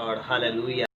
Lord. Hallelujah.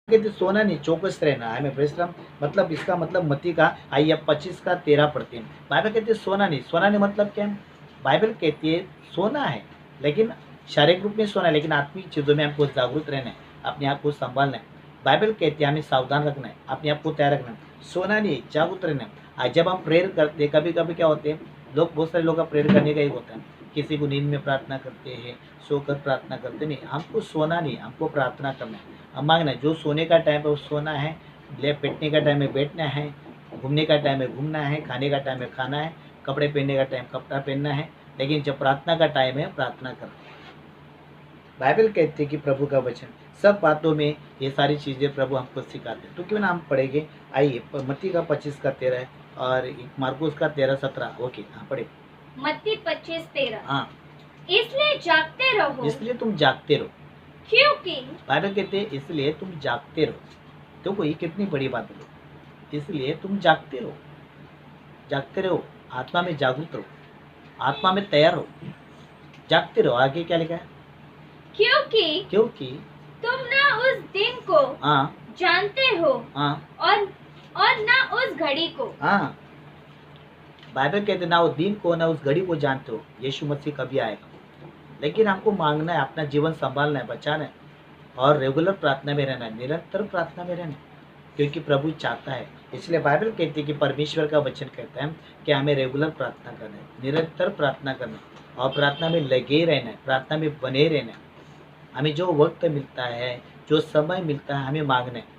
कहते सोना नहीं, चौकस रहना। हमें परिश्रम मतलब इसका मतलब मत्ती का आइए 25 का 13 पढ़ते हैं। बाइबल कहती है सोना नहीं। सोना नहीं मतलब क्या है? बाइबल कहती है सोना है, लेकिन शारीरिक रूप में सोना है, लेकिन आत्मिक चीज़ों में हमको जागरूक रहना है, अपने आप को संभालना है। बाइबल कहती है हमें सावधान रखना है, अपने आप को तैयार रखना है। सोना नहीं, जागरूक रहना है। आज जब हम प्रेयर करते हैं, कभी कभी क्या होते हैं, लोग बहुत सारे लोग का प्रेयर करने का ही होता है। किसी को नींद में प्रार्थना करते हैं, सोकर प्रार्थना करते नहीं। हमको सोना नहीं, हमको प्रार्थना करना है। हम मांगना है, जो सोने का टाइम है वो सोना है, बैठने का टाइम है बैठना है, घूमने का टाइम है घूमना है, खाने का टाइम है खाना है, कपड़े पहनने का टाइम कपड़ा पहनना है, लेकिन जब प्रार्थना का टाइम है प्रार्थना करना है। बाइबल कहती है कि प्रभु का वचन सब बातों में ये सारी चीज़ें प्रभु हमको सिखाते हैं। तो क्यों ना हम पढ़ेंगे। आइए मत्ती का 25 का 13 है और मार्कुस का 13-17। ओके, हाँ पढ़े। मत्ती 25:13। हाँ, इसलिए जागते रहो, इसलिए तुम जागते रहो। क्योंकि बाइबल कहते हैं इसलिए तुम जागते रहो। तो ये कितनी बड़ी बात है। इसलिए तुम जागते रहो, जागते रहो, आत्मा में जागरूक रहो, आत्मा में तैयार रहो, जागते रहो। आगे क्या लिखा है? क्योंकि तुम ना उस दिन को हाँ जानते हो हाँ और ना उस घड़ी को। हाँ, बाइबल कहते ना उस दिन को ना उस घड़ी को जानते हो, यीशु मसीह कभी आएगा। लेकिन हमको मांगना है, अपना जीवन संभालना है, बचाना है और रेगुलर प्रार्थना में रहना है, निरंतर प्रार्थना में रहना है, क्योंकि प्रभु चाहता है। इसलिए बाइबल कहती है कि परमेश्वर का वचन कहता है कि हमें रेगुलर प्रार्थना करना है, निरंतर प्रार्थना करना है और प्रार्थना में लगे रहना है, प्रार्थना में बने रहना है। हमें जो वक्त मिलता है, जो समय मिलता है, हमें मांगना है।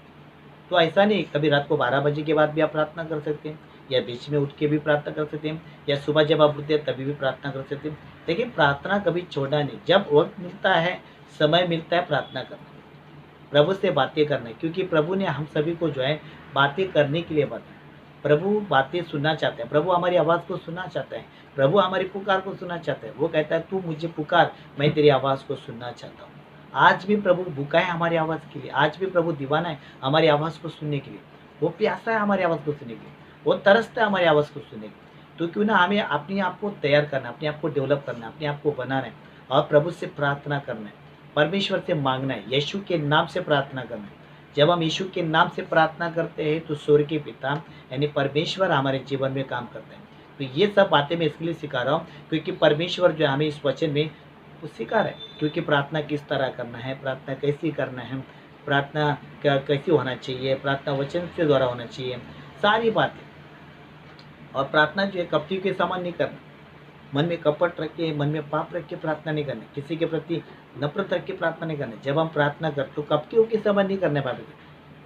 तो ऐसा नहीं कभी रात को 12 बजे के बाद भी आप प्रार्थना कर सकते हैं, या बीच में उठ के भी प्रार्थना कर सकते हैं, या सुबह जब आप उठते हैं तभी भी प्रार्थना कर सकते हैं। लेकिन प्रार्थना कभी छोड़ना नहीं। जब वक्त मिलता है, समय मिलता है, प्रार्थना करना, प्रभु से बातें करना है, क्योंकि प्रभु ने हम सभी को जो है बातें करने के लिए बताया। प्रभु बातें सुनना चाहते हैं, प्रभु हमारी आवाज़ को सुनना चाहता है, प्रभु हमारी पुकार को सुनना चाहता है। वो कहता है तू मुझे पुकार, मैं तेरी आवाज़ को सुनना चाहता हूँ। आज भी प्रभु भूखा है हमारी आवाज़ के लिए, आज भी प्रभु दीवाना है हमारी आवाज़ को सुनने के लिए। वो प्यासा है हमारी आवाज़ को सुनने के लिए, वो तरसता है हमारी आवाज़ को सुनने के लिए। तो क्यों ना हमें अपने आप को तैयार करना, अपने आप को डेवलप करना, अपने आप को बनाना है और प्रभु से प्रार्थना करना है, परमेश्वर से मांगना है, यीशु के नाम से प्रार्थना करना है। जब हम यीशु के नाम से प्रार्थना करते हैं तो स्वर्ग के पिता यानी परमेश्वर हमारे जीवन में काम करते हैं। तो ये सब बातें मैं इसलिए सिखा रहा हूँ क्योंकि परमेश्वर जो हमें इस वचन में वो सिखा रहा है, क्योंकि प्रार्थना किस तरह करना है, प्रार्थना कैसी करना है, प्रार्थना कैसी होना चाहिए, प्रार्थना वचन से द्वारा होना चाहिए, सारी बातें। और प्रार्थना जो है कपटी के समान नहीं करना, मन में कपट रख के, मन में पाप रख के प्रार्थना नहीं करना, किसी के प्रति नफरत रख के प्रार्थना नहीं करना। जब हम प्रार्थना करते तो कपटियों के समान नहीं करने पाते।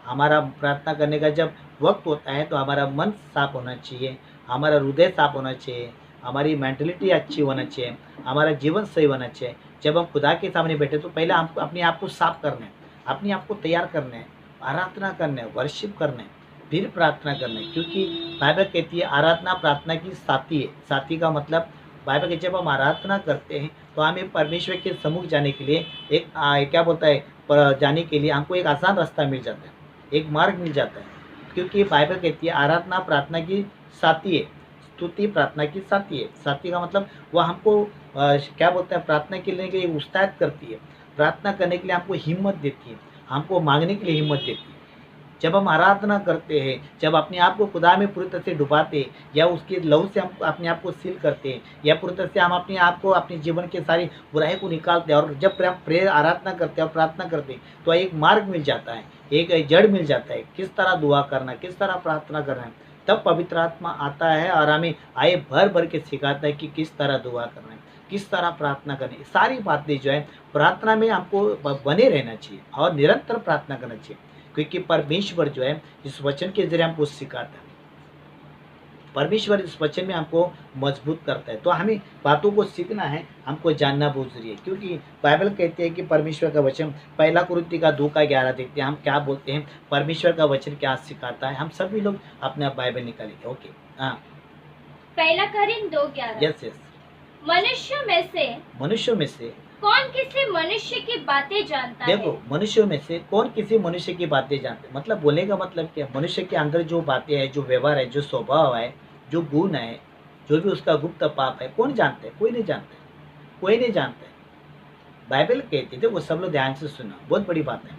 हमारा प्रार्थना करने का जब वक्त होता है तो हमारा मन साफ होना चाहिए, हमारा हृदय साफ होना चाहिए, हमारी मेंटलिटी अच्छी होना चाहिए, हमारा जीवन सही होना चाहिए। जब हम खुदा के सामने बैठे तो पहले हमको अपने आप को साफ करना है, अपने आप को तैयार करना है, आराधना करना है, वर्शिप करना है, फिर प्रार्थना करना है। क्योंकि बाइबल कहती है आराधना प्रार्थना की साथी है। साथी का मतलब बाइबल के जब हम आराधना करते हैं तो हमें परमेश्वर के सम्मुख जाने के लिए एक क्या बोलता है जाने के लिए हमको एक आसान रास्ता मिल जाता है, एक मार्ग मिल जाता है। क्योंकि बाइबल कहती है आराधना प्रार्थना की साथी है, स्तुति प्रार्थना की साथी है। साथी का मतलब वह हमको क्या बोलता है प्रार्थना के लिए उत्साहित करती है, प्रार्थना करने के लिए हमको हिम्मत देती है, हमको मांगने के लिए हिम्मत देती है। जब हम आराधना करते हैं, जब अपने आप को खुदा में पूरी तरह से डुबाते हैं या उसके लहू से हम अपने आप को सील करते हैं या पूरी तरह से हम अपने आप को अपने जीवन के सारी बुराई को निकालते हैं, और जब प्रेयर आराधना करते हैं और प्रार्थना करते हैं तो एक मार्ग मिल जाता है, एक जड़ मिल जाता है, किस तरह दुआ करना, किस तरह प्रार्थना करना है। तब पवित्र आत्मा आता है और हमें आए भर भर के सिखाता है कि किस तरह दुआ करना है, किस तरह प्रार्थना करनी है। सारी बातें जो है प्रार्थना में हमको बने रहना चाहिए और निरंतर प्रार्थना करना चाहिए, क्योंकि परमेश्वर जो है इस वचन के जरिए हमको सिखाता है। परमेश्वर इस वचन में हमको मजबूत करता है। तो हमें बातों को सीखना है, हमको जानना बहुत जरूरी है। क्योंकि बाइबल कहते हैं कि परमेश्वर का वचन 1 कुरिन्थियों का 2:11 देखते हैं हम क्या बोलते हैं, परमेश्वर का वचन क्या सिखाता है। हम सभी लोग अपना बाइबल निकालेंगे। ओके, हाँ 1 कुरिन्थियों 2:11। Yes yes. मनुष्यों में से कौन किसी मनुष्य की बातें जानता है? देखो, मनुष्यों में से कौन किसी मनुष्य की बातें जानते हैं, मतलब बोलने का मतलब क्या, मनुष्य के अंदर जो बातें हैं, जो व्यवहार है, जो स्वभाव है, जो गुण है, जो भी उसका गुप्त पाप है, कौन जानता है? कोई नहीं जानता है, कोई नहीं जानता है। बाइबल कहती है, वो सब लोग ध्यान से सुना, बहुत बड़ी बात है।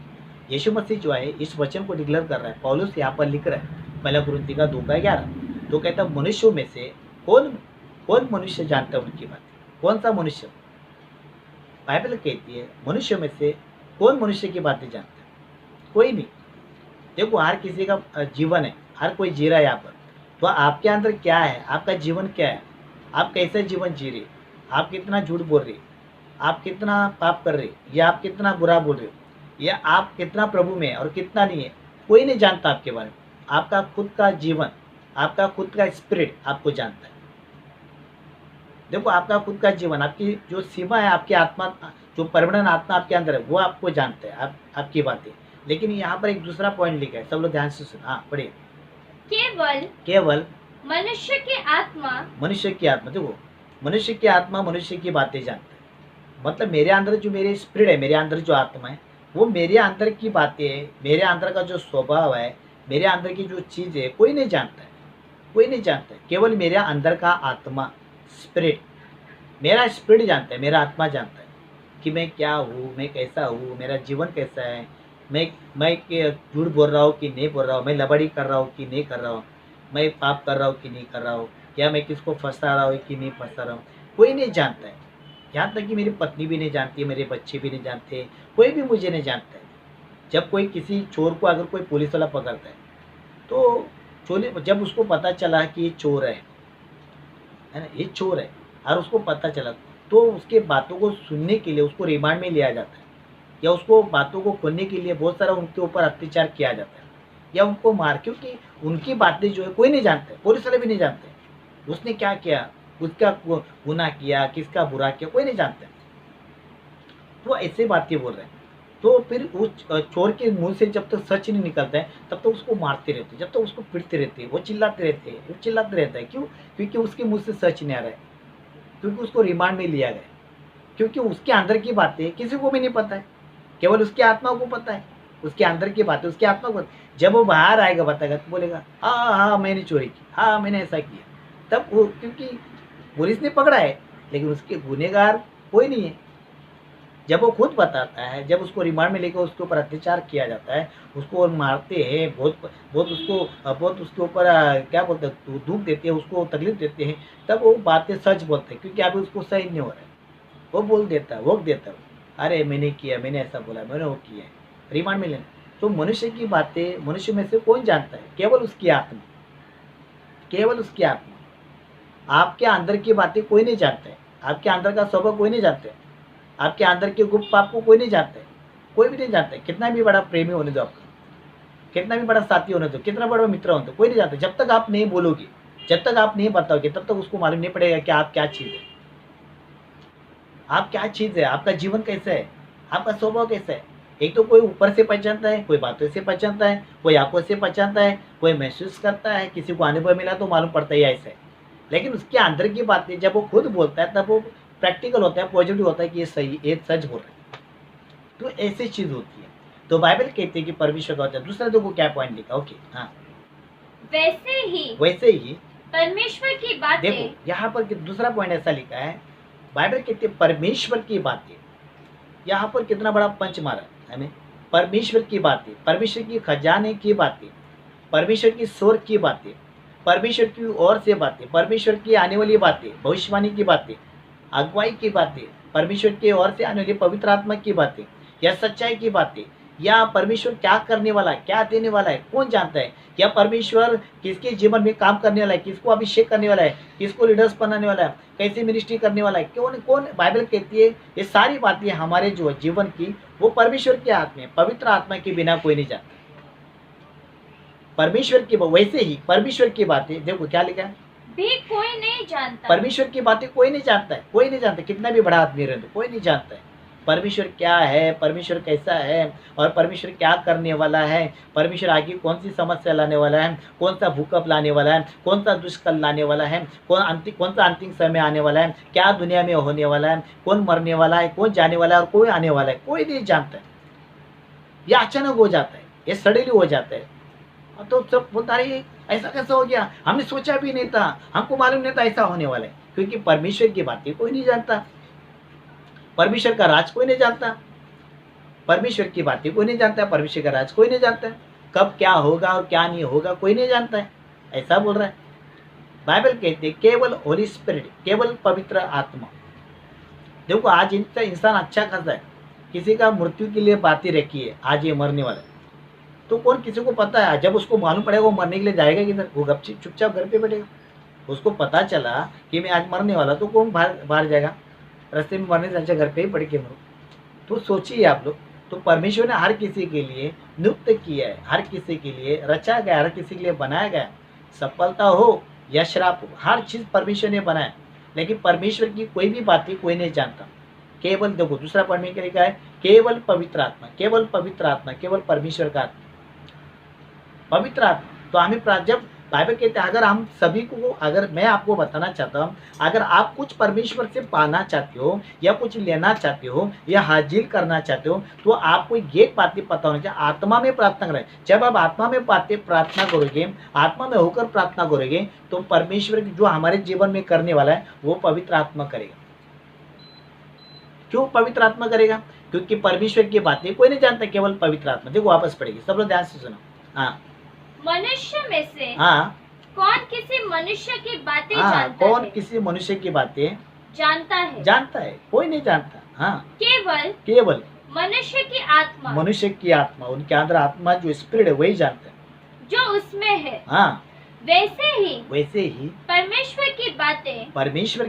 यीशु मसीह जो है इस वचन को डिक्लेयर कर रहा है, पौलुस यहाँ पर लिख रहा है पहला कुरिन्थियों का 2:11, तो कहता है मनुष्यों में से कौन कौन मनुष्य जानता है उनकी बात, कौन सा मनुष्य? बाइबल कहती है मनुष्यों में से कौन मनुष्य की बातें जानता है? कोई नहीं। देखो हर किसी का जीवन है, हर कोई जी रहा है यहाँ पर, तो आपके अंदर क्या है, आपका जीवन क्या है, आप कैसे जीवन जी रहे, आप कितना झूठ बोल रहे, आप कितना पाप कर रहे, या आप कितना बुरा बोल रहे हो, या आप कितना प्रभु में है और कितना नहीं है, कोई नहीं जानता आपके बारे में। आपका खुद का जीवन, आपका खुद का स्पिरिट आपको जानता है। देखो आपका खुद का जीवन, आपकी जो सीमा है, आपकी आत्मा, जो परमानेंट आत्मा आपके अंदर है, वो आपको जानता है, आपकी बातें। लेकिन यहाँ पर एक दूसरा पॉइंट लिखा है, सब लोग ध्यान से सुनो। हाँ पढ़िए। केवल मनुष्य की आत्मा देखो मनुष्य की आत्मा मनुष्य की बातें जानता है। मतलब मेरे अंदर जो मेरे स्पिरिट है, मेरे अंदर जो आत्मा है, वो मेरे अंदर की बातें है, मेरे अंदर का जो स्वभाव है, मेरे अंदर की जो चीज़ है, कोई नहीं जानता है, कोई नहीं जानता है। केवल मेरे अंदर का आत्मा, स्पिरिट, मेरा स्पिरिट जानता है, मेरा आत्मा जानता है कि मैं क्या हूँ, मैं कैसा हूँ, मेरा जीवन कैसा है, मैं झूठ बोल रहा हूँ कि नहीं बोल रहा हूँ, मैं लबड़ी कर रहा हूँ कि नहीं कर रहा हूँ, मैं पाप कर रहा हूँ कि नहीं कर रहा हूँ, या मैं किसको फंसा रहा हूँ कि नहीं फंसा रहा हूँ, कोई नहीं जानता है। यहाँ तक कि मेरी पत्नी भी नहीं जानती है, मेरे बच्चे भी नहीं जानते, कोई भी मुझे नहीं जानता है। जब कोई किसी चोर को अगर कोई पुलिस वाला पकड़ता है, तो जब उसको पता चला कि ये चोर है ना, ये चोर है, और उसको पता चला, तो उसके बातों को सुनने के लिए उसको रिमांड में लिया जाता है, या उसको बातों को खोलने के लिए बहुत सारा उनके ऊपर अत्याचार किया जाता है, या उनको मार, क्योंकि उनकी बातें जो है कोई नहीं जानते, पुलिस वाले भी नहीं जानते उसने क्या किया, उसका गुनाह किया, किसका बुरा किया, कोई नहीं जानता। तो ऐसे बातें बोल रहे हैं। तो फिर उस चोर के मुंह से जब तक सच नहीं निकलता है, तब तक उसको मारते रहते, जब तक उसको पीटते रहते, वो चिल्लाते रहते, वो चिल्लाते रहता है। क्यों? क्योंकि उसके मुंह से सच नहीं आ रहा है, क्योंकि उसको रिमांड में लिया गया, क्योंकि उसके अंदर की बातें किसी को भी नहीं पता है, केवल उसकी आत्मा को पता है, उसके अंदर की बातें उसकी आत्मा को। जब वो बाहर आएगा बताएगा, तो बोलेगा हाँ हाँ मैंने चोरी की, हाँ मैंने ऐसा किया, तब वो, क्योंकि पुलिस ने पकड़ा है, लेकिन उसके गुनहगार कोई नहीं है। जब वो खुद बताता है, जब उसको रिमांड में लेकर उसके ऊपर अत्याचार किया जाता है, उसको मारते हैं, बहुत उसके ऊपर क्या बोलते हैं, दुख देते हैं, उसको तकलीफ देते हैं, तब वो बातें सच बोलते हैं, क्योंकि अभी उसको सही नहीं हो रहा है। वो बोल देता है, वो देता है, अरे मैंने किया, मैंने ऐसा बोला, मैंने वो किया है, रिमांड में लेना। तो मनुष्य की बातें मनुष्य में से कौन जानता है? केवल उसकी आत्मा, केवल उसकी आत्मा। आपके अंदर की बातें कोई नहीं जानता है, आपके अंदर का स्वभाव कोई नहीं जानता है, आपके अंदर के गुप्त पाप को कोई नहीं जानता है, कोई भी नहीं जानता है। कितना भी बड़ा प्रेमी होने दो आपका, कितना भी बड़ा साथी होने दो, कितना बड़ा मित्र होने दो, कोई नहीं जानता। जब तक आप नहीं बोलोगे, जब तक आप नहीं बताओगे, तब तक उसको मालूम नहीं पड़ेगा कि आप क्या चीज़ है, आप क्या चीज़ है, आपका जीवन कैसा है, आपका स्वभाव कैसा है। एक तो कोई ऊपर से पहचानता है, कोई बातों से पहचानता है, कोई आंखों से पहचानता है, कोई महसूस करता है, किसी को अनुभव मिला तो मालूम पड़ता है ऐसा है। लेकिन उसके अंदर की बातें जब वो खुद बोलता है, तब वो प्रैक्टिकल होता है, पॉजिटिव होता है कि ये सही, ये सच बोल रहा है। तो ऐसी चीज़ होती है। तो बाइबल कहती है कि परमेश्वर का होता है। दूसरा देखो क्या पॉइंट लिखा, ओके हाँ, वैसे ही परमेश्वर की बातें। देखो यहाँ पर दूसरा पॉइंट ऐसा लिखा है, बाइबल कहती है परमेश्वर की बातें। यहाँ पर कितना बड़ा पंच मारा हमें, परमेश्वर की बातें, परमेश्वर की खजाने की बातें, परमेश्वर की स्वर की बातें, परमेश्वर की ओर से बातें, परमेश्वर की आने वाली बातें, भविष्यवाणी की बातें, अगुवाई की बातें, परमेश्वर की ओर से आने वाली पवित्र आत्मा की बातें, या सच्चाई की बातें, या परमेश्वर क्या करने वाला है, क्या देने वाला है, कौन जानता है, या परमेश्वर किसके जीवन में काम करने वाला है, किसको अभिषेक करने वाला है, किसको लीडर्स बनाने वाला है, कैसे मिनिस्ट्री करने वाला है, कौन कौन। बाइबल कहती है ये सारी बातें हमारे जो जीवन की, वो परमेश्वर के हाथ में, पवित्र आत्मा के बिना कोई नहीं जानता। परमेश्वर की, वैसे ही परमेश्वर की बातें, देखो क्या लिखा है, भी कोई नहीं जानता। परमेश्वर की बातें कोई नहीं जानता है, कोई नहीं जानता, कितना भी बड़ा आदमी रहे कोई नहीं जानता है परमेश्वर क्या है, परमेश्वर कैसा है, और परमेश्वर क्या करने वाला है, परमेश्वर आगे कौन सी समस्या लाने वाला है, कौन सा भूकंप लाने वाला है, कौन सा दुष्काल लाने वाला है, कौन सा अंतिम समय आने वाला है, क्या दुनिया में होने वाला है, कौन मरने वाला है, कौन जाने वाला है, और कोई आने वाला है, कोई नहीं जानता है। यह अचानक हो जाता है, ये सडनली हो जाता है। तो सब बोलता है ऐसा कैसा हो गया, हमने सोचा भी नहीं था, हमको मालूम नहीं था ऐसा होने वाला है, क्योंकि परमेश्वर की बातें कोई नहीं जानता, परमेश्वर का राज कोई नहीं जानता। परमेश्वर की बातें कोई नहीं जानता है, परमेश्वर का राज कोई नहीं जानता है, कब क्या होगा और क्या नहीं होगा कोई नहीं जानता है, ऐसा बोल रहा है। बाइबल कहते हैं केवल होली स्पिरिट, केवल पवित्र आत्मा। देखो आज इंसान अच्छा खासा है, किसी का मृत्यु के लिए बातें रखी है, आज ये मरने वाला है, तो कौन किसी को पता है, जब उसको मालूम पड़ेगा वो मरने के लिए जाएगा किधर, वो गपचुप चुपचाप घर पे बैठेगा। उसको पता चला कि मैं आज मरने वाला, तो कौन बाहर बाहर जाएगा, रास्ते में मरने से अच्छा घर पे ही पड़ के मरो। तो सोचिए आप लोग, तो परमेश्वर ने हर किसी के लिए नियुक्त किया है, हर किसी के लिए रचा गया, हर किसी के लिए बनाया गया। सफलता हो या श्राप हो, हर चीज परमेश्वर ने बनाया, लेकिन परमेश्वर की कोई भी बातें कोई नहीं जानता। केवल देखो दूसरा पढ़ने के लिए क्या है, केवल पवित्र आत्मा, केवल पवित्र आत्मा, केवल परमेश्वर का आत्मा, पवित्र आत्मा। तो हमें जब बाइबल कहते हैं, अगर हम सभी को, अगर मैं आपको बताना चाहता हूँ, अगर आप कुछ परमेश्वर से पाना चाहते हो या कुछ लेना चाहते हो या हासिल करना चाहते हो, तो आपको ये बातें पता होनी चाहिए, आत्मा में प्रार्थना करें। जब आप आत्मा में प्रार्थना करोगे, आत्मा में होकर प्रार्थना करोगे, तो परमेश्वर जो हमारे जीवन में करने वाला है वो पवित्र आत्मा करेगा। क्यों पवित्र आत्मा करेगा? क्योंकि परमेश्वर की बातें कोई नहीं जानता, केवल पवित्र आत्मा। देखो वापस पढ़ेगी, सब लोग ध्यान से सुनो। हाँ मनुष्य में से हाँ कौन किसी मनुष्य की बातें हाँ, जानता कौन है? किसी मनुष्य की बातें जानता है, जानता है? कोई नहीं जानता। हाँ, केवल केवल मनुष्य की आत्मा मनुष्य की आत्मा, उनके अंदर आत्मा जो स्पिरिट है वही जानता है। जो उसमें है, हाँ, वैसे ही परमेश्वर की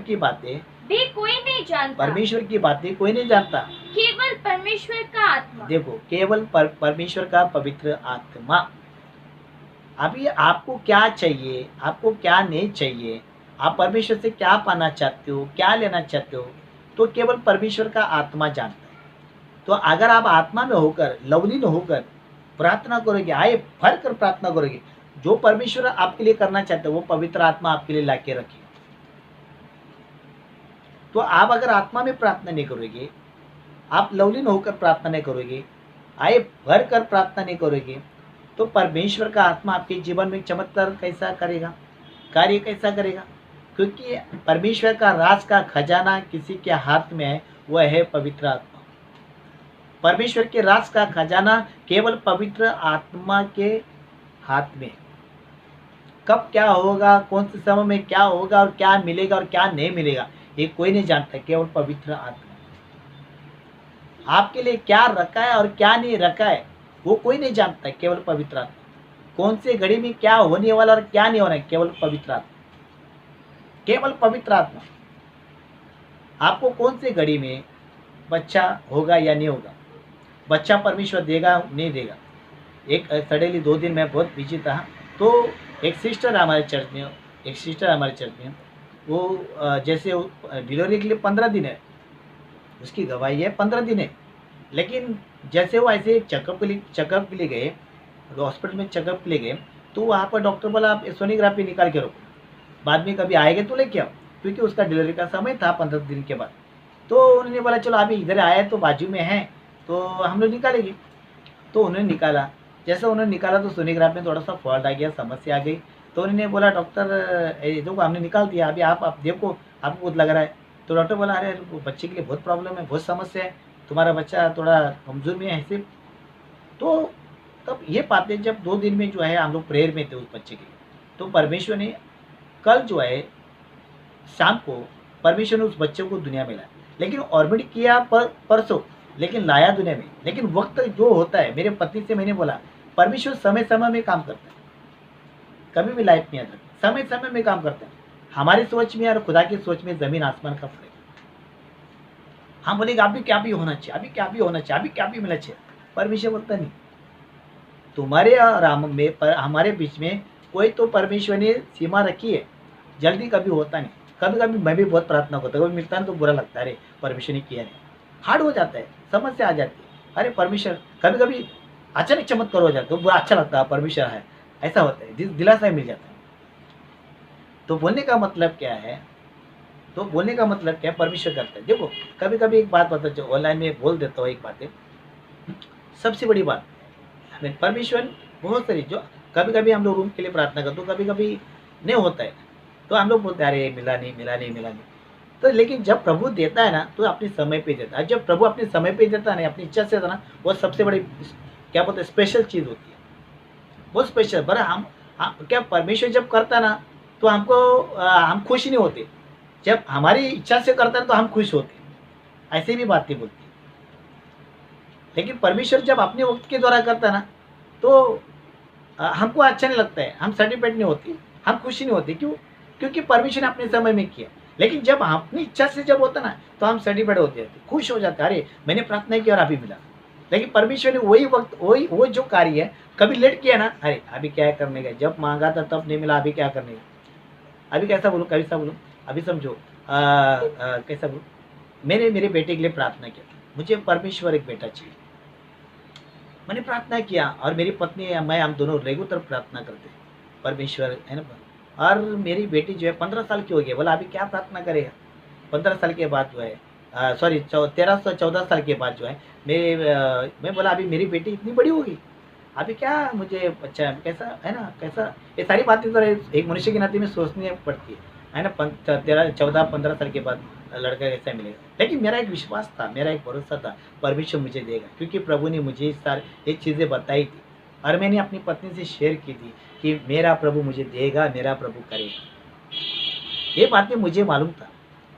बातें भी कोई नहीं जानता। परमेश्वर की बातें कोई नहीं जानता, केवल परमेश्वर का आत्मा। देखो केवल परमेश्वर का पवित्र आत्मा। अभी आपको क्या चाहिए, आपको क्या नहीं चाहिए, आप परमेश्वर से क्या पाना चाहते हो, क्या लेना चाहते हो, तो केवल परमेश्वर का आत्मा जानता है। तो अगर आप आत्मा में होकर, लवलीन होकर प्रार्थना करोगे, आए भर कर प्रार्थना करोगे, जो परमेश्वर आपके लिए करना चाहते हो वो पवित्र आत्मा आपके लिए लाके रखेगा। तो आप अगर आत्मा में प्रार्थना नहीं करोगे, आप लवलीन होकर प्रार्थना नहीं करोगे, आए भर कर प्रार्थना नहीं करोगे, तो परमेश्वर का आत्मा आपके जीवन में चमत्कार कैसा करेगा, कार्य कैसा करेगा? क्योंकि परमेश्वर का राज का खजाना किसी के हाथ में है, वह है पवित्र आत्मा। परमेश्वर के राज का खजाना केवल पवित्र आत्मा के हाथ में। कब क्या होगा, कौन से समय में क्या होगा और क्या मिलेगा और क्या नहीं मिलेगा, ये कोई नहीं जानता, केवल पवित्र आत्मा। आपके लिए क्या रखा है और क्या नहीं रखा है वो कोई नहीं जानता, केवल पवित्र आत्मा। कौन से घड़ी में क्या होने वाला और क्या नहीं होना है, केवल पवित्र आत्मा, केवल पवित्र आत्मा। आपको कौन से घड़ी में बच्चा होगा या नहीं होगा, बच्चा परमेश्वर देगा नहीं देगा। एक सडनली 2 दिन मैं बहुत बिजी था, तो एक सिस्टर हमारे चर्च में, वो जैसे डिलीवरी के लिए 15 दिन है, उसकी गवाही है 15 दिन है, लेकिन जैसे वो ऐसे चेकअप के लिए गए, हॉस्पिटल में चेकअप के लिए गए, तो वहाँ पर डॉक्टर बोला आप सोनोग्राफी निकाल के रखो, बाद में कभी आएंगे तो लेके आओ, क्योंकि उसका डिलीवरी का समय था 15 दिन के बाद। तो उन्होंने बोला चलो अभी इधर आया तो बाजू में है तो हम लोग निकालेंगे। तो उन्होंने निकाला, जैसे उन्होंने निकाला तो सोनोग्राफी में थोड़ा सा फॉल्ट आ गया, समस्या आ गई। तो उन्होंने बोला डॉक्टर देखो हमने निकाल दिया, अभी आप देखो आपको बहुत लग रहा है। तो डॉक्टर बोला अरे बच्चे के लिए बहुत प्रॉब्लम है, बहुत समस्या है, तुम्हारा बच्चा थोड़ा कमज़ोर में है ऐसे। तो तब ये बातें जब 2 दिन में जो है हम लोग प्रेयर में थे उस बच्चे के लिए, तो परमेश्वर ने कल जो है शाम को परमेश्वर ने उस बच्चे को दुनिया में लाया, लेकिन ऑर्बिट किया परसों, लेकिन लाया दुनिया में। लेकिन वक्त जो होता है, मेरे पत्नी से मैंने बोला परमेश्वर समय समय में काम करता है, कभी भी लाइफ में याद रखना, समय समय में काम करता है। हमारी सोच में और खुदा की सोच में ज़मीन आसमान का फर्क। हम बोलेंगे अभी क्या भी होना चाहिए, अभी क्या भी होना चाहिए, अभी क्या भी मिलना चाहिए। परमेश्वर बोलता नहीं, तुम्हारे और हमारे बीच में कोई तो परमेश्वर ने सीमा रखी है, जल्दी कभी होता नहीं। कभी कभी मैं भी बहुत प्रार्थना करता हूँ, कभी मिलता है तो बुरा लगता है, अरे परमेश्वर ने किया नहीं, हार्ड हो जाता है, समस्या आ जाती है, अरे परमेश्वर। कभी कभी अचानक चमत्कार हो जाता है, बुरा अच्छा लगता है, परमेश्वर है, ऐसा होता है, दिलासा मिल जाता है। तो बोलने का मतलब क्या है, तो बोलने का मतलब क्या, परमेश्वर करता है। देखो कभी कभी एक बात बता, जो ऑनलाइन में बोल देता हूँ एक बात है, सबसे बड़ी बात परमेश्वर बहुत सारी, जो कभी कभी हम लोग रूम के लिए प्रार्थना करते, तो कभी कभी नहीं होता है, तो हम लोग बोलते हैं अरे मिला नहीं। तो लेकिन जब प्रभु देता है ना तो अपने समय पे देता है। जब प्रभु अपने समय पे देता है ना, अपनी इच्छा से देता है ना, वो सबसे बड़ी क्या बोलते हैं स्पेशल चीज़ होती है, बहुत स्पेशल। पर हम क्या परमेश्वर जब करता है ना तो हमको हम खुश नहीं होते। जब हमारी इच्छा से करता है तो हम खुश होते हैं, ऐसे भी बातें बोलती है। लेकिन परमेश्वर जब अपने वक्त के द्वारा करता है ना तो हमको अच्छा नहीं लगता है, हम सर्टिफाइड नहीं होते, हम खुशी नहीं होते। क्यों? क्योंकि परमेश्वर ने अपने समय में किया। लेकिन जब हम अपनी इच्छा से जब होता ना तो हम सर्टिफाइड होते हैं, खुश हो जाते हैं, अरे मैंने प्रार्थना की और अभी मिला। लेकिन परमेश्वर ने वही वक्त वही वो जो कार्य है कभी लेट किया ना, अरे अभी क्या है करने का, जब मांगा था तब नहीं मिला, अभी क्या करने का। अभी कैसा बोलूँ, कैसा बोलूँ, अभी समझो कैसा बोलूँ, मैंने मेरे बेटे के लिए प्रार्थना किया, मुझे परमेश्वर एक बेटा चाहिए। मैंने प्रार्थना किया और मेरी पत्नी या मैं, हम दोनों रेगुलर प्रार्थना करते हैं, परमेश्वर है ना। और मेरी बेटी जो है 15 साल की हो गई, बोला अभी क्या प्रार्थना करेगा। 15 साल के बाद जो है सॉरी 14 साल के बाद जो है मैं बोला अभी मेरी बेटी इतनी बड़ी होगी, अभी क्या मुझे अच्छा कैसा है ना, कैसा ये सारी बातें तो एक मनुष्य के नाते में सोचनी पड़ती है ना। 14 15 साल के बाद लड़का कैसा मिलेगा। लेकिन मेरा एक विश्वास था, मेरा एक भरोसा था, परमेश्वर मुझे देगा, क्योंकि प्रभु ने मुझे ये चीज़ें बताई थी और मैंने अपनी पत्नी से शेयर की थी कि मेरा प्रभु मुझे देगा, मेरा प्रभु करेगा। ये बातें मुझे मालूम था,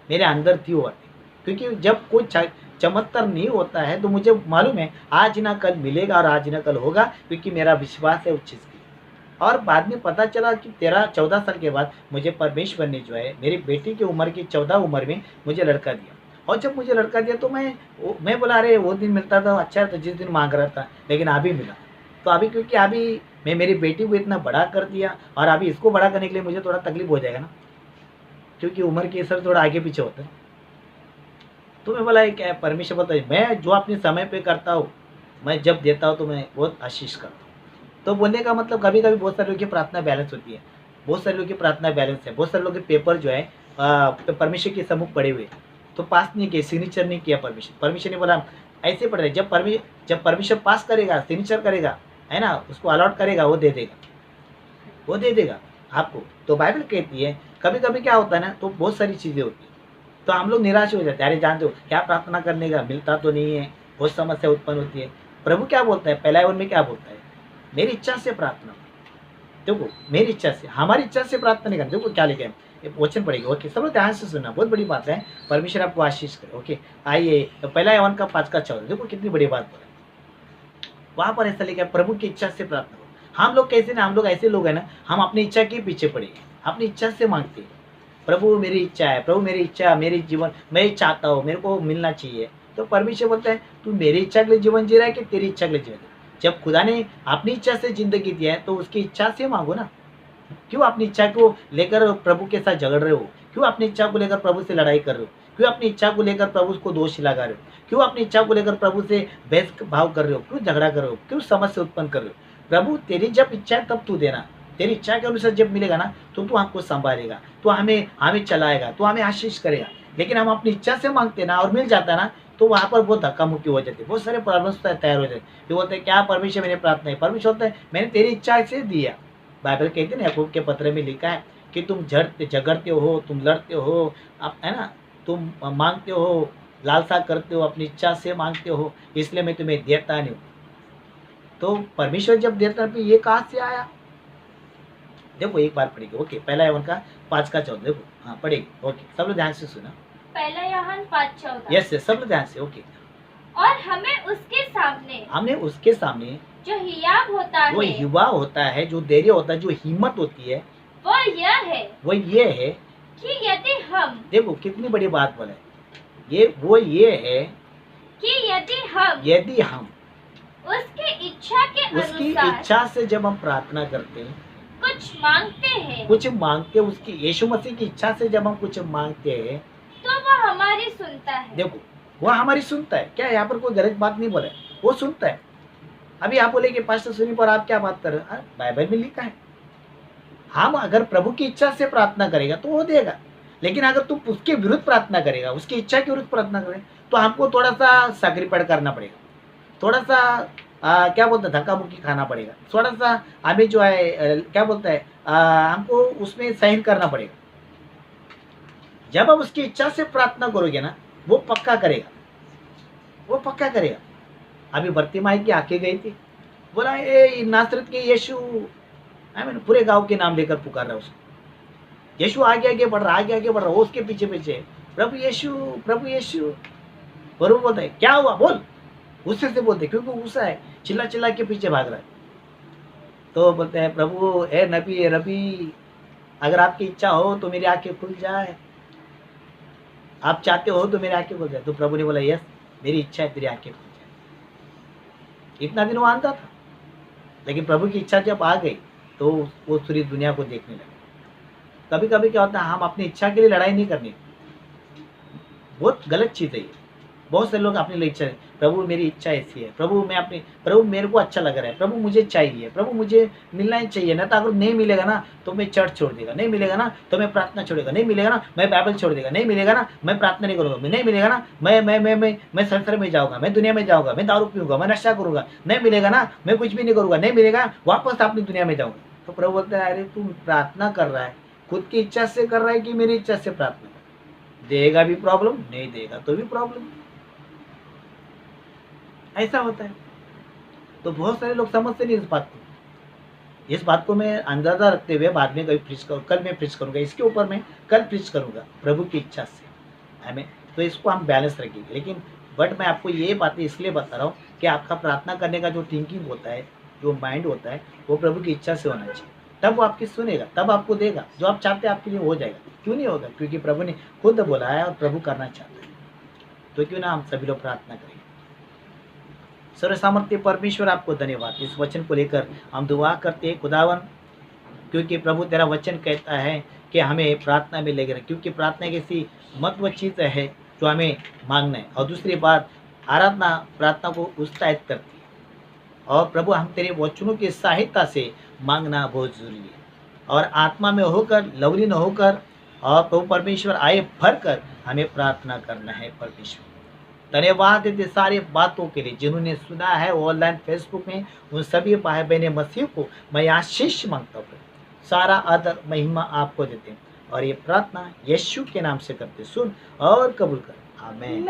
मेरे अंदर थी वो बातें। क्योंकि जब कोई चमत्कार नहीं होता है तो मुझे मालूम है आज ना कल मिलेगा और आज ना कल होगा, क्योंकि मेरा विश्वास है उस चीज़ की। और बाद में पता चला कि 13-14 साल के बाद मुझे परमेश्वर ने जो है मेरी बेटी की उम्र की 14 उम्र में मुझे लड़का दिया। और जब मुझे लड़का दिया तो मैं बोला अरे वो दिन मिलता था अच्छा था जिस दिन मांग रहा था, लेकिन अभी मिला। तो अभी क्योंकि अभी मैं मेरी बेटी को इतना बड़ा कर दिया और अभी इसको बड़ा करने के लिए मुझे थोड़ा तकलीफ हो जाएगा ना, क्योंकि उम्र के असर थोड़ा आगे पीछे होता है। तो मैं बोला ये क्या है, परमेश्वर बोलता है मैं जो अपने समय पे करता हूँ, मैं जब देता हूँ तो मैं बहुत आशीष करता हूँ। तो बोलने का मतलब कभी कभी बहुत सारे लोगों की प्रार्थना बैलेंस होती है, बहुत सारे लोगों की प्रार्थना बैलेंस है, बहुत सारे लोगों के पेपर जो है परमेश्वर के सम्मुख पड़े हुए तो पास नहीं किए, सिग्नेचर नहीं किया। परमेश्वर ने बोला ऐसे पढ़ रहे, जब परमेश्वर पास करेगा, सिग्नेचर करेगा है ना, उसको अलॉट करेगा, वो दे देगा, वो दे देगा आपको। तो बाइबल कहती है कभी कभी क्या होता है ना, तो बहुत सारी चीज़ें होती है तो हम लोग निराश हो जाते हैं, अरे जानते हो क्या प्रार्थना करने का मिलता तो नहीं है, बहुत समस्या उत्पन्न होती है। प्रभु क्या बोलता है पहला में क्या बोलता है, मेरी इच्छा से प्रार्थना। देखो मेरी इच्छा से, हमारी इच्छा से प्रार्थना नहीं करनी। देखो क्या लिखा है, वचन पड़ेगा। ओके सब लोग ध्यान से सुनना, बहुत बड़ी बात है, परमेश्वर आपको आशीष करे। ओके आइए तो पहला यौन का 5:14, देखो कितनी बड़ी बात बोला। वहां पर ऐसा लिखा है प्रभु की इच्छा से प्रार्थना करो। हम लोग कैसे ना, हम लोग ऐसे लोग हैं ना, हम अपनी इच्छा के पीछे पड़े, अपनी इच्छा से मांगते हैं। प्रभु मेरी इच्छा है, प्रभु मेरी इच्छा, मेरी जीवन मैं चाहता हूँ, मेरे को मिलना चाहिए। तो परमेश्वर बोलता है तू मेरी इच्छा के लिए जीवन जी रहा है कि तेरी इच्छा के लिए जीवन। जब खुदा ने अपनी इच्छा से जिंदगी दिया है तो उसकी इच्छा से मांगो ना। क्यों अपनी इच्छा को लेकर प्रभु के साथ झगड़ रहे हो, क्यों अपनी इच्छा को लेकर प्रभु से लड़ाई कर रहे हो, क्यों अपनी इच्छा को लेकर प्रभु को दोष लगा रहे हो, क्यों अपनी इच्छा को लेकर प्रभु से भेद भाव कर रहे हो, क्यों झगड़ा कर रहे हो, क्यों समस्या उत्पन्न कर रहे हो। प्रभु तेरी जब इच्छा है तब तू देना, तेरी इच्छा के अनुसार जब मिलेगा ना तो तू हमको संभालेगा, तो हमें चलाएगा, तो हमें आशीष करेगा। लेकिन हम अपनी इच्छा से मांगते ना और मिल जाता है ना तो वहाँ पर बहुत धक्का मुक्की हो जाती है, बहुत सारे प्रॉब्लम्स तैयार हो जाते हैं। ये बोलते हैं क्या परमेश्वर मैंने प्रार्थना है, परमेश्वर होता है मैंने तेरी इच्छा से दिया। बाइबल कहते हैं ना, याकूब के पत्र में लिखा है कि तुम झगड़ते हो, तुम लड़ते हो, आप है ना, तुम मांगते हो, लालसा करते हो, अपनी इच्छा से मांगते हो, इसलिए मैं तुम्हें देता नहीं हूँ। तो परमेश्वर जब देता है ये कहाँ से आया। देखो एक बार पढ़ेगी। ओके पहला यूहन्ना का 5:14, देखो हाँ पढ़ेगी। ओके सब लोग ध्यान से सुना। पहला यूहन्ना 5:14। यस सब लोग ध्यान से। ओके और हमने उसके सामने जो हियाव होता है, जो युवा होता है, जो धैर्य होता है, जो हिम्मत होती है, वो ये है कि यदि हम, देखो कितनी बड़ी बात बोले, ये है कि यदि हम उसकी उसकी अनुसार इच्छा से जब हम प्रार्थना करते हैं, कुछ मांगते हैं, उसकी यीशु मसीह की इच्छा से जब हम कुछ मांगते हैं तो वह हमारी सुनता है। देखो वो हमारी सुनता है। क्या यहाँ पर कोई गलत बात नहीं बोले, वो सुनता है। अभी आप बोले कि पास्टर सुनी पर आप क्या बात कर रहे हो, बाइबल में लिखा है हम अगर प्रभु की इच्छा से प्रार्थना करेगा तो वो देगा। लेकिन अगर तुम उसके विरुद्ध प्रार्थना करेगा, उसकी इच्छा के विरुद्ध प्रार्थना करेगा, तो हमको थोड़ा सा सैक्रिफाइस करना पड़ेगा, थोड़ा सा क्या बोलते हैं धक्का मुक्की खाना पड़ेगा, थोड़ा सा हमें जो है क्या बोलता है हमको उसमें सहन करना पड़ेगा। जब आप उसकी इच्छा से प्रार्थना करोगे ना, वो पक्का करेगा, वो पक्का करेगा। अभी बर्तिमाई की आंखें गई थी, बोला ए नासरत के यीशु, पूरे गांव के नाम लेकर पुकार रहा उसको। यीशु आगे आगे बढ़ रहा, आगे आगे बढ़ रहा, वो उसके पीछे पीछे, प्रभु यीशु, प्रभु यीशु। प्रभु बोलता है क्या हुआ बोल, गुस्से से बोलते, क्योंकि गुस्सा है, चिल्ला चिल्ला के पीछे भाग रहा है। तो बोलते हैं प्रभु ए नबी, ए रबी, अगर आपकी इच्छा हो तो मेरी आंखें खुल जाए, आप चाहते हो तो मेरी आंखें खुल जाए। तो प्रभु ने बोला यस, मेरी इच्छा है तेरी आंखें खुल जाए। इतना दिन वो आंधा था, लेकिन प्रभु की इच्छा जब आ गई तो वो पूरी दुनिया को देखने लगा। कभी कभी क्या होता है, हम अपनी इच्छा के लिए लड़ाई नहीं करनी, बहुत गलत चीज़ है ये। बहुत से लोग अपने लिए इच्छा है, प्रभु मेरी इच्छा ऐसी है, प्रभु मेरे को अच्छा लग रहा है, प्रभु मुझे चाहिए, प्रभु मुझे मिलना ही चाहिए ना, तो अगर नहीं मिलेगा ना तो मैं चर्च छोड़ देगा, नहीं मिलेगा ना तो मैं प्रार्थना छोड़ेगा, नहीं मिलेगा ना मैं बाइबल छोड़ देगा, नहीं मिलेगा ना मैं प्रार्थना नहीं करूँगा, नहीं मिलेगा ना मैं संसार में जाऊँगा, मैं दुनिया में जाऊँगा, मैं दारू पीऊँगा, मैं नशा करूँगा, नहीं मिलेगा ना मैं कुछ भी नहीं करूँगा, नहीं मिलेगा वापस अपनी दुनिया में जाऊँगा। तो प्रभु बोलता है अरे तू प्रार्थना कर रहा है, खुद की इच्छा से कर रहा है कि मेरी इच्छा से प्रार्थना कर, देगा भी प्रॉब्लम, नहीं देगा तो भी प्रॉब्लम, ऐसा होता है। तो बहुत सारे लोग समझते नहीं इस बात को। इस बात को मैं अंदाजा रखते हुए बाद में कभी प्रीच करूँ, कल मैं प्रीच करूँगा इसके ऊपर, मैं कल प्रीच करूँगा प्रभु की इच्छा से, हमें तो इसको हम बैलेंस रखेंगे। लेकिन बट मैं आपको ये बातें इसलिए बता रहा हूँ कि आपका प्रार्थना करने का जो थिंकिंग होता है, जो माइंड होता है, वो प्रभु की इच्छा से होना चाहिए, तब वो आपकी सुनेगा, तब आपको देगा, जो आप चाहते हैं आपके लिए हो जाएगा। क्यों नहीं होगा, क्योंकि प्रभु ने खुद बोला है और प्रभु करना चाहता है। तो क्यों ना हम सभी लोग प्रार्थना करेंगे। सर्व सामर्थ्य परमेश्वर आपको धन्यवाद, इस वचन को लेकर हम दुआ करते हैं खुदावन, क्योंकि प्रभु तेरा वचन कहता है कि हमें प्रार्थना में लगे रहें, क्योंकि प्रार्थना एक ऐसी महत्व चीज़ है जो हमें मांगना है। और दूसरी बात, आराधना प्रार्थना को उत्साहित करती है। और प्रभु हम तेरे वचनों की सहायता से मांगना बहुत जरूरी है, और आत्मा में होकर, लवलीन होकर, और प्रभु परमेश्वर आए भर कर हमें प्रार्थना करना है। परमेश्वर धन्यवाद देते सारी बातों के लिए, जिन्होंने सुना है ऑनलाइन फेसबुक में, उन सभी भाई बहने मसीह को मैं आशीष मांगता हूँ। सारा आदर महिमा आपको देते हैं, और ये प्रार्थना यीशु के नाम से करते, सुन और कबूल कर, आमीन।